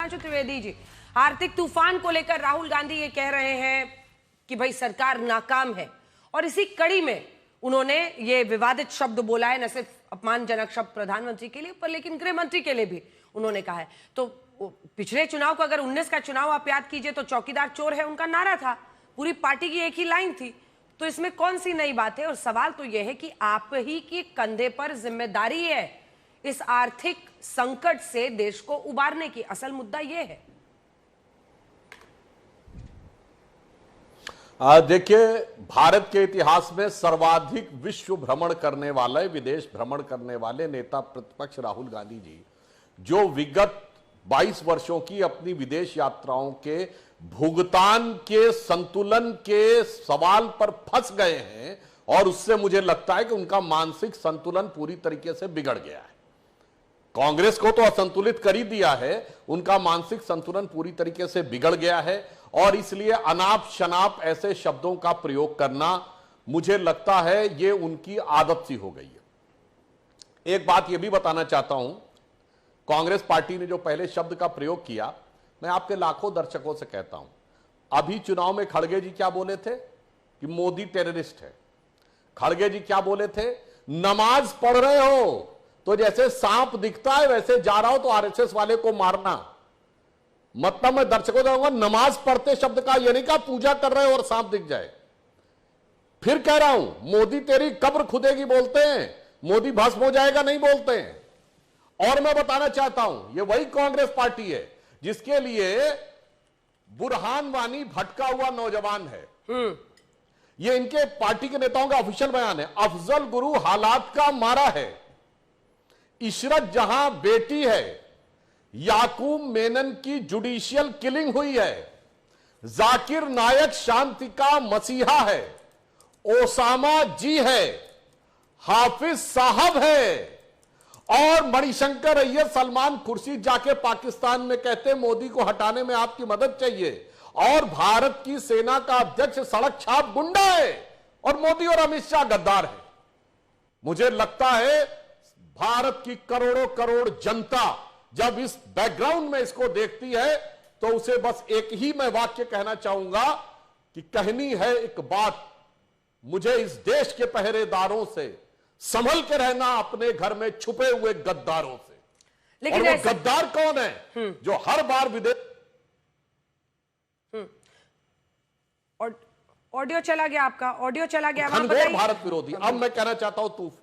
सुधांशु त्रिवेदी जी, आर्थिक तूफान को लेकर राहुल गांधी ये कह रहे हैं कि भाई सरकार नाकाम है, और इसी कड़ी में उन्होंने ये विवादित शब्द बोला है, न सिर्फ अपमानजनक शब्द प्रधानमंत्री के लिए पर लेकिन गृह मंत्री के लिए भी उन्होंने कहा है। तो पिछले चुनाव को अगर 19 का चुनाव आप याद कीजिए तो चौकीदार चोर है उनका नारा था, पूरी पार्टी की एक ही लाइन थी। तो इसमें कौन सी नई बात है? और सवाल तो यह है कि आप ही के कंधे पर जिम्मेदारी है इस आर्थिक संकट से देश को उबारने की। असल मुद्दा यह है। देखिए, भारत के इतिहास में सर्वाधिक विश्व भ्रमण करने वाले, विदेश भ्रमण करने वाले नेता प्रतिपक्ष राहुल गांधी जी, जो विगत 22 वर्षों की अपनी विदेश यात्राओं के भुगतान के संतुलन के सवाल पर फंस गए हैं, और उससे मुझे लगता है कि उनका मानसिक संतुलन पूरी तरीके से बिगड़ गया है। कांग्रेस को तो असंतुलित कर ही दिया है, उनका मानसिक संतुलन पूरी तरीके से बिगड़ गया है, और इसलिए अनाप शनाप ऐसे शब्दों का प्रयोग करना मुझे लगता है ये उनकी आदत सी हो गई है। एक बात यह भी बताना चाहता हूं, कांग्रेस पार्टी ने जो पहले शब्द का प्रयोग किया, मैं आपके लाखों दर्शकों से कहता हूं, अभी चुनाव में खड़गे जी क्या बोले थे कि मोदी टेररिस्ट है। खड़गे जी क्या बोले थे? नमाज पढ़ रहे हो तो जैसे सांप दिखता है वैसे जा रहा हो तो आरएसएस वाले को मारना। मतलब मैं दर्शकों से कहूंगा, नमाज पढ़ते शब्द का यह नहीं कहा पूजा कर रहे हो और सांप दिख जाए। फिर कह रहा हूं, मोदी तेरी कब्र खुदेगी बोलते हैं, मोदी भस्म हो जाएगा नहीं बोलते हैं। और मैं बताना चाहता हूं, यह वही कांग्रेस पार्टी है जिसके लिए बुरहान वानी भटका हुआ नौजवान है। यह इनके पार्टी के नेताओं का ऑफिशियल बयान है। अफजल गुरु हालात का मारा है, इशरत जहां बेटी है, याकूब मेनन की जुडिशियल किलिंग हुई है, जाकिर नायक शांति का मसीहा है, ओसामा जी है, हाफिज साहब है, और मणिशंकर अय्यर सलमान खुर्शीद जाके पाकिस्तान में कहते मोदी को हटाने में आपकी मदद चाहिए, और भारत की सेना का अध्यक्ष सड़क छाप गुंडा है, और मोदी और अमित शाह गद्दार है। मुझे लगता है भारत की करोड़ों करोड़ जनता जब इस बैकग्राउंड में इसको देखती है तो उसे बस एक ही मैं वाक्य कहना चाहूंगा कि कहनी है एक बात, मुझे इस देश के पहरेदारों से संभल के रहना, अपने घर में छुपे हुए गद्दारों से। लेकिन और वो गद्दार कौन है जो हर बार विदेश। ऑडियो चला गया, आपका ऑडियो चला गया। भारत विरोधी। अब मैं कहना चाहता हूं तूफ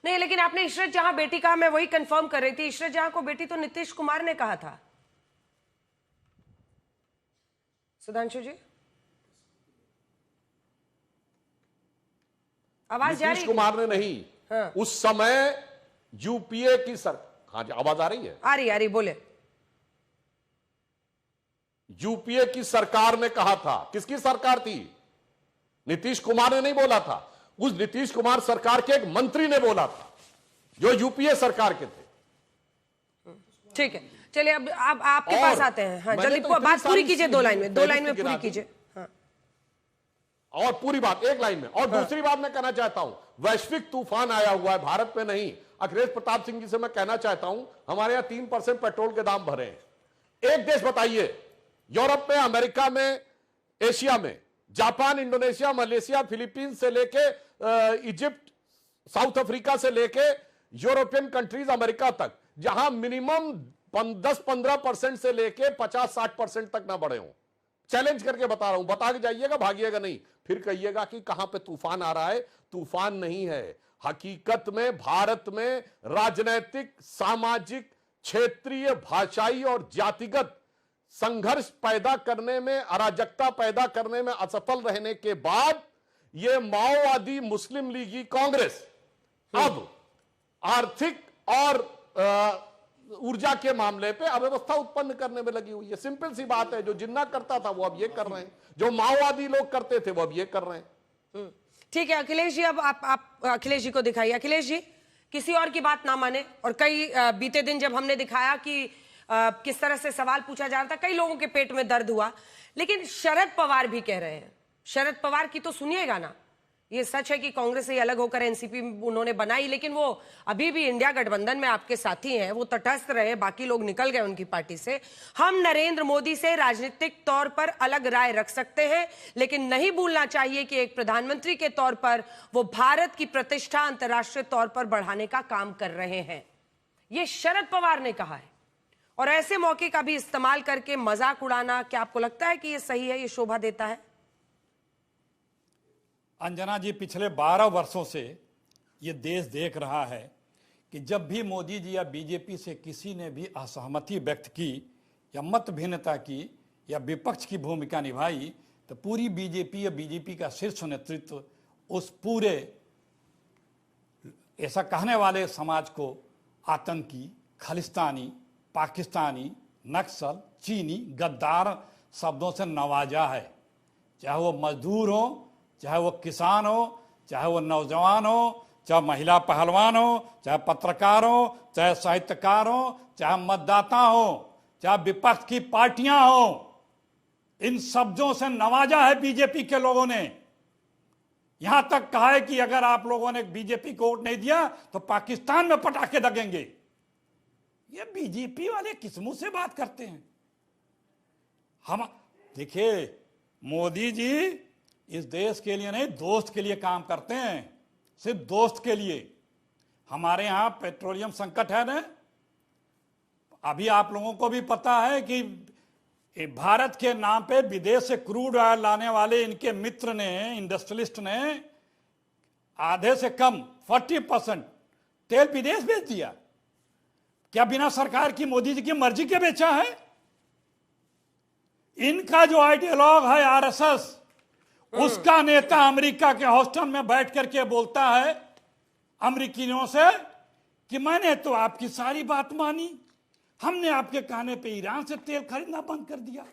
नहीं, लेकिन आपने इशरत जहां बेटी कहा, मैं वही कंफर्म कर रही थी। इशरत जहां को बेटी तो नीतीश कुमार ने कहा था। सुधांशु जी आवाज जा रही है? नीतीश कुमार ने नहीं। हाँ। उस समय यूपीए की हाँ जी, आवाज आ रही है? आ रही बोले। यूपीए की सरकार ने कहा था। किसकी सरकार थी? नीतीश कुमार ने नहीं बोला था, उस नीतीश कुमार सरकार के एक मंत्री ने बोला था जो यूपीए सरकार के थे। ठीक है, चलिए अब आपके पास आते हैं। हाँ, जल्दी तो बात पूरी कीजिए, दो लाइन में पूरी कीजिए। हाँ। और पूरी बात एक लाइन में। और दूसरी बात मैं कहना चाहता हूं, वैश्विक तूफान आया हुआ है, भारत में नहीं। अखिलेश प्रताप सिंह जी से मैं कहना चाहता हूं, हमारे यहां 3% पेट्रोल के दाम भरे हैं। एक देश बताइए, यूरोप में, अमेरिका में, एशिया में, जापान, इंडोनेशिया, मलेशिया, फिलीपींस से लेके इजिप्ट, साउथ अफ्रीका से लेके यूरोपियन कंट्रीज, अमेरिका तक, जहां मिनिमम 10-15% से लेके 50-60% तक ना बढ़े हो। चैलेंज करके बता रहा हूं, बता के जाइएगा, भागिएगा नहीं। फिर कहिएगा कि कहां पे तूफान आ रहा है। तूफान नहीं है। हकीकत में भारत में राजनैतिक, सामाजिक, क्षेत्रीय, भाषाई और जातिगत संघर्ष पैदा करने में, अराजकता पैदा करने में असफल रहने के बाद यह माओवादी मुस्लिम लीगी कांग्रेस अब आर्थिक और ऊर्जा के मामले पे अव्यवस्था उत्पन्न करने में लगी हुई है। सिंपल सी बात है, जो जिन्ना करता था वो अब ये कर रहे हैं, जो माओवादी लोग करते थे वो अब ये कर रहे हैं। ठीक है अखिलेश जी, अब आप अखिलेश जी को दिखाइए। अखिलेश जी, किसी और की बात ना माने। और कई बीते दिन जब हमने दिखाया कि किस तरह से सवाल पूछा जा रहा था, कई लोगों के पेट में दर्द हुआ। लेकिन शरद पवार भी कह रहे हैं, शरद पवार की तो सुनिएगा ना, ये सच है कि कांग्रेस से अलग होकर एनसीपी उन्होंने बनाई, लेकिन वो अभी भी इंडिया गठबंधन में आपके साथी हैं, वो तटस्थ रहे, बाकी लोग निकल गए उनकी पार्टी से। हम नरेंद्र मोदी से राजनीतिक तौर पर अलग राय रख सकते हैं, लेकिन नहीं भूलना चाहिए कि एक प्रधानमंत्री के तौर पर वो भारत की प्रतिष्ठा अंतर्राष्ट्रीय तौर पर बढ़ाने का काम कर रहे हैं। ये शरद पवार ने कहा है, और ऐसे मौके का भी इस्तेमाल करके मजाक उड़ाना, क्या आपको लगता है कि ये सही है, ये शोभा देता है? अंजना जी, पिछले 12 वर्षों से ये देश देख रहा है कि जब भी मोदी जी या बीजेपी से किसी ने भी असहमति व्यक्त की या मत भिन्नता की या विपक्ष की भूमिका निभाई, तो पूरी बीजेपी या बीजेपी का शीर्ष नेतृत्व उस पूरे ऐसा कहने वाले समाज को आतंकी, खालिस्तानी, पाकिस्तानी, नक्सल, चीनी, गद्दार शब्दों से नवाजा है। चाहे वो मजदूर हो, चाहे वो किसान हो, चाहे वो नौजवान हो, चाहे महिला पहलवान हो, चाहे पत्रकार हो, चाहे साहित्यकार हो, चाहे मतदाता हो, चाहे विपक्ष की पार्टियां हो, इन शब्दों से नवाजा है बीजेपी के लोगों ने। यहां तक कहा है कि अगर आप लोगों ने बीजेपी को वोट नहीं दिया तो पाकिस्तान में पटाखे दगेंगे। ये बीजेपी वाले किस मुंह से बात करते हैं? हम देखिए, मोदी जी इस देश के लिए नहीं, दोस्त के लिए काम करते हैं, सिर्फ दोस्त के लिए। हमारे यहां पेट्रोलियम संकट है ना, अभी आप लोगों को भी पता है कि भारत के नाम पे विदेश से क्रूड ऑयल लाने वाले इनके मित्र ने, इंडस्ट्रियलिस्ट ने आधे से कम 40% तेल विदेश बेच दिया। क्या बिना सरकार की, मोदी जी की मर्जी के बेचा है? इनका जो आइडियोलॉग है आरएसएस, उसका नेता अमेरिका के हॉस्टल में बैठ करके बोलता है अमेरिकियों से कि मैंने तो आपकी सारी बात मानी, हमने आपके कहने पे ईरान से तेल खरीदना बंद कर दिया,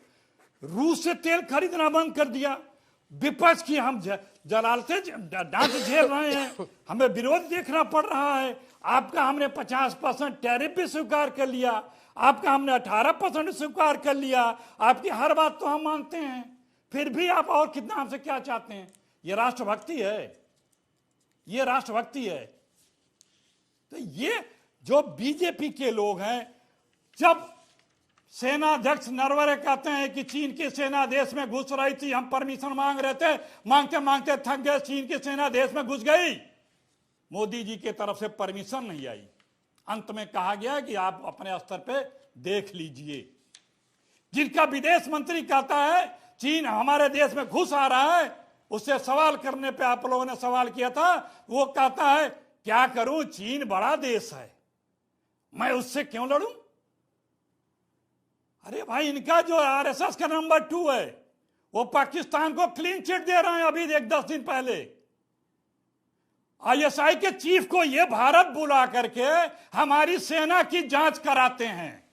रूस से तेल खरीदना बंद कर दिया। विपक्ष की हम जलालते डांट झेल रहे हैं, हमें विरोध देखना पड़ रहा है। आपका हमने 50% टैरिफ भी स्वीकार कर लिया, आपका हमने 18% स्वीकार कर लिया, आपकी हर बात तो हम मानते हैं, फिर भी आप और कितना हमसे क्या चाहते हैं? ये राष्ट्रभक्ति है, ये राष्ट्रभक्ति है। तो ये जो बीजेपी के लोग हैं, जब सेनाध्यक्ष नरवरे कहते हैं कि चीन की सेना देश में घुस रही थी, हम परमिशन मांग रहे थे, मांगते मांगते थक गए, चीन की सेना देश में घुस गई, मोदी जी की तरफ से परमिशन नहीं आई। अंत में कहा गया कि आप अपने स्तर पे देख लीजिए। जिनका विदेश मंत्री कहता है चीन हमारे देश में घुस आ रहा है, उससे सवाल करने पे आप लोगों ने सवाल किया था, वो कहता है क्या करूं, चीन बड़ा देश है, मैं उससे क्यों लड़ूं? अरे भाई, इनका जो आरएसएस का नंबर 2 है वो पाकिस्तान को क्लीन चिट दे रहे हैं। अभी 10 दिन पहले आईएसआई के चीफ को ये भारत बुला करके हमारी सेना की जांच कराते हैं।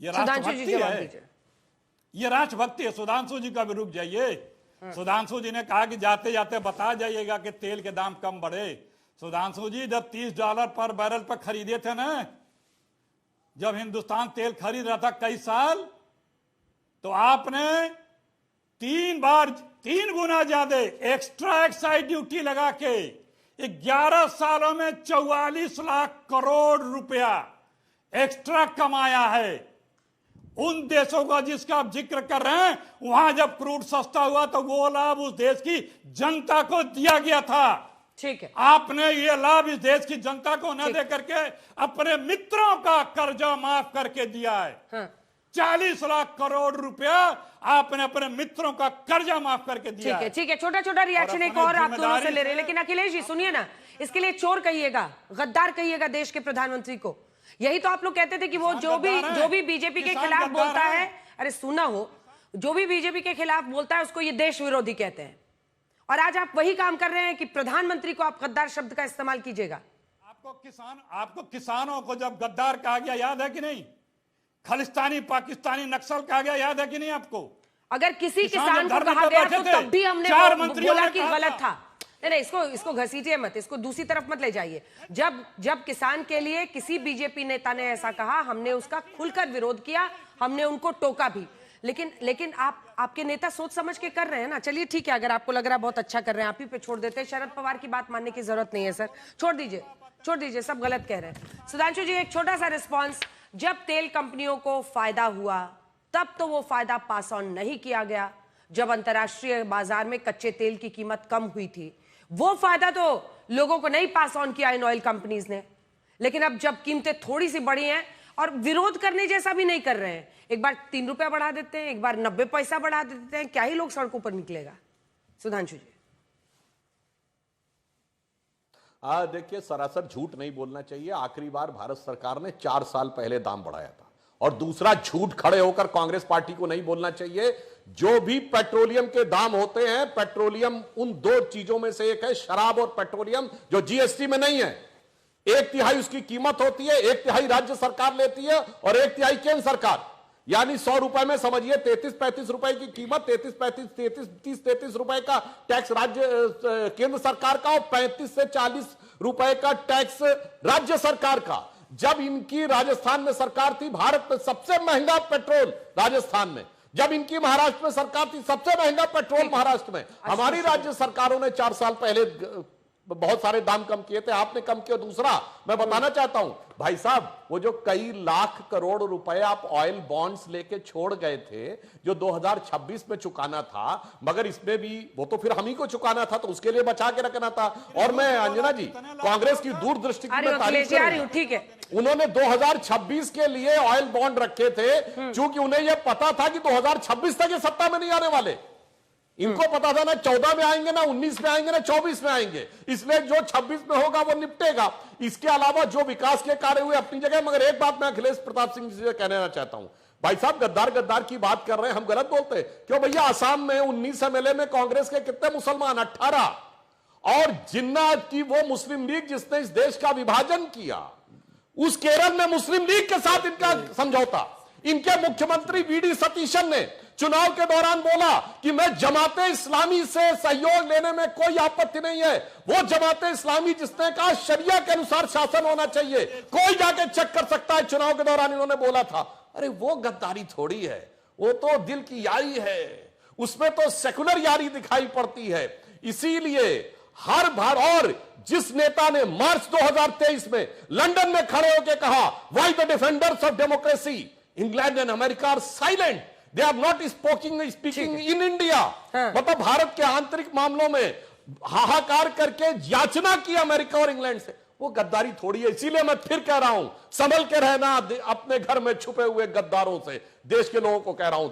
ये राष्ट्रभक्ति है, ये राष्ट्रभक्ति है। सुधांशु जी का भी रुक जाइए। सुधांशु जी ने कहा कि जाते जाते बता जाइएगा कि तेल के दाम कम बढ़े। सुधांशु जी, जब $30 पर बैरल पर खरीदे थे ना, जब हिंदुस्तान तेल खरीद रहा था कई साल, तो आपने 3 गुना ज्यादा एक्स्ट्रा एक्साइज ड्यूटी लगा के 11 सालों में 44 लाख करोड़ रुपया एक्स्ट्रा कमाया है। उन देशों का जिसका आप जिक्र कर रहे हैं, वहां जब क्रूड सस्ता हुआ तो वो लाभ उस देश की जनता को दिया गया था। ठीक है, आपने ये लाभ इस देश की जनता को न दे करके अपने मित्रों का कर्जा माफ करके दिया है। हाँ। 40 लाख करोड़ रुपया आपने अपने मित्रों का कर्जा माफ करके दिया है। ठीक है, छोटा छोटा रिएक्शन एक और आप दोनों से ले रहे हैं, लेकिन अखिलेश जी सुनिए ना, इसके लिए चोर कहिएगा, गद्दार कहिएगा देश के प्रधानमंत्री को। यही तो आप लोग कहते थे कि वो जो भी बीजेपी के खिलाफ बोलता है, अरे सुना हो, जो भी बीजेपी के खिलाफ बोलता है उसको ये देश विरोधी कहते हैं। और आज आप वही काम कर रहे हैं कि प्रधानमंत्री को आप गद्दार शब्द का इस्तेमाल कीजिएगा। आपको किसानों को जब गद्दार कहा गया याद है कि नहीं? खालिस्तानी, पाकिस्तानी, नक्सल कहा गया याद है कि नहीं आपको? अगर किसी किसान को कहा गया तो तब भी हमने बोला कि गलत था। नहीं, इसको घसीटिए मत, इसको दूसरी तरफ मत ले जाइए। जब किसान के लिए किसी बीजेपी नेता ने ऐसा कहा, हमने उसका खुलकर विरोध किया, हमने उनको टोका भी। लेकिन आपके नेता सोच समझ के कर रहे हैं ना। चलिए ठीक है, अगर आपको लग रहा है बहुत अच्छा कर रहे हैं, आप ही पे छोड़ देते हैं। शरद पवार की बात मानने की जरूरत नहीं है सर, छोड़ दीजिए, सब गलत कह रहे हैं। सुधांशु जी, एक छोटा सा रिस्पॉन्स। जब तेल कंपनियों को फायदा हुआ तब तो वो फायदा पास ऑन नहीं किया गया। जब अंतरराष्ट्रीय बाजार में कच्चे तेल की कीमत कम हुई थी, वो फायदा तो लोगों को नहीं पास ऑन किया इन ऑयल कंपनीज ने। लेकिन अब जब कीमतें थोड़ी सी बढ़ी हैं और विरोध करने जैसा भी नहीं कर रहे हैं, एक बार 3 रुपया बढ़ा देते हैं, एक बार 90 पैसा बढ़ा देते हैं, क्या ही लोग सड़कों पर निकलेगा? सुधांशु जी, देखिए, सरासर झूठ नहीं बोलना चाहिए। आखिरी बार भारत सरकार ने 4 साल पहले दाम बढ़ाया था। और दूसरा झूठ खड़े होकर कांग्रेस पार्टी को नहीं बोलना चाहिए। जो भी पेट्रोलियम के दाम होते हैं, पेट्रोलियम उन 2 चीजों में से एक है, शराब और पेट्रोलियम, जो जीएसटी में नहीं है। 1/3 उसकी कीमत होती है, 1/3 राज्य सरकार लेती है और 1/3 केंद्र सरकार। यानी 100 रुपए में समझिए 33-35 रुपए की कीमत, 30-33 रुपए का टैक्स राज्य केंद्र सरकार का और 35 से 40 रुपए का टैक्स राज्य सरकार का। जब इनकी राजस्थान में सरकार थी, भारत में सबसे महंगा पेट्रोल राजस्थान में। जब इनकी महाराष्ट्र में सरकार थी, सबसे महंगा पेट्रोल महाराष्ट्र में। हमारी राज्य सरकारों ने 4 साल पहले बहुत सारे दाम कम किए थे, आपने कम किया। दूसरा मैं बताना चाहता हूं भाई साहब, वो जो कई लाख करोड़ रुपए आप ऑयल बॉन्ड्स लेके छोड़ गए थे, जो 2026 में चुकाना था, मगर इसमें भी वो तो फिर हम ही को चुकाना था, तो उसके लिए बचा के रखना था। और मैं अंजना जी, कांग्रेस की दूरदृष्टि की तारीफ कर रही हूं। ठीक है, उन्होंने 2026 के लिए ऑयल बॉन्ड रखे थे, क्योंकि उन्हें यह पता था कि 2026 तक ये सत्ता में नहीं आने वाले। इनको पता था ना 14 में आएंगे, ना 19 में आएंगे, ना 24 में आएंगे, इसलिए जो 26 में होगा वो निपटेगा। इसके अलावा जो विकास के कार्य हुए अपनी जगह। मगर एक बात मैं अखिलेश प्रताप सिंह जी से कहना चाहता हूं, भाई साहब गद्दार की बात कर रहे हैं, हम गलत बोलते हैं क्यों भैया? असम में 19 MLA में कांग्रेस के कितने मुसलमान? 18। और जिन्ना की वो मुस्लिम लीग जिसने इस देश का विभाजन किया, उस केरल में मुस्लिम लीग के साथ इनका समझौता। इनके मुख्यमंत्री वीडी सतीशन ने चुनाव के दौरान बोला कि मैं जमाते इस्लामी से सहयोग लेने में कोई आपत्ति नहीं है। वो जमाते इस्लामी जिसने कहा शरिया के अनुसार शासन होना चाहिए, कोई जाके चेक कर सकता है, चुनाव के दौरान इन्होंने बोला था। अरे वो गद्दारी थोड़ी है, वो तो दिल की यारी है, उसमें तो सेकुलर यारी दिखाई पड़ती है। इसीलिए हर बार, और जिस नेता ने मार्च 2023 में लंदन में खड़े होकर कहा, why the defenders of democracy England and America are silent, they are not speaking in India. मतलब भारत के आंतरिक मामलों में हाहाकार करके याचना की अमेरिका और इंग्लैंड से, वो गद्दारी थोड़ी है। इसीलिए मैं फिर कह रहा हूं, संभल के रहना अपने घर में छुपे हुए गद्दारों से। देश के लोगों को कह रहा हूं,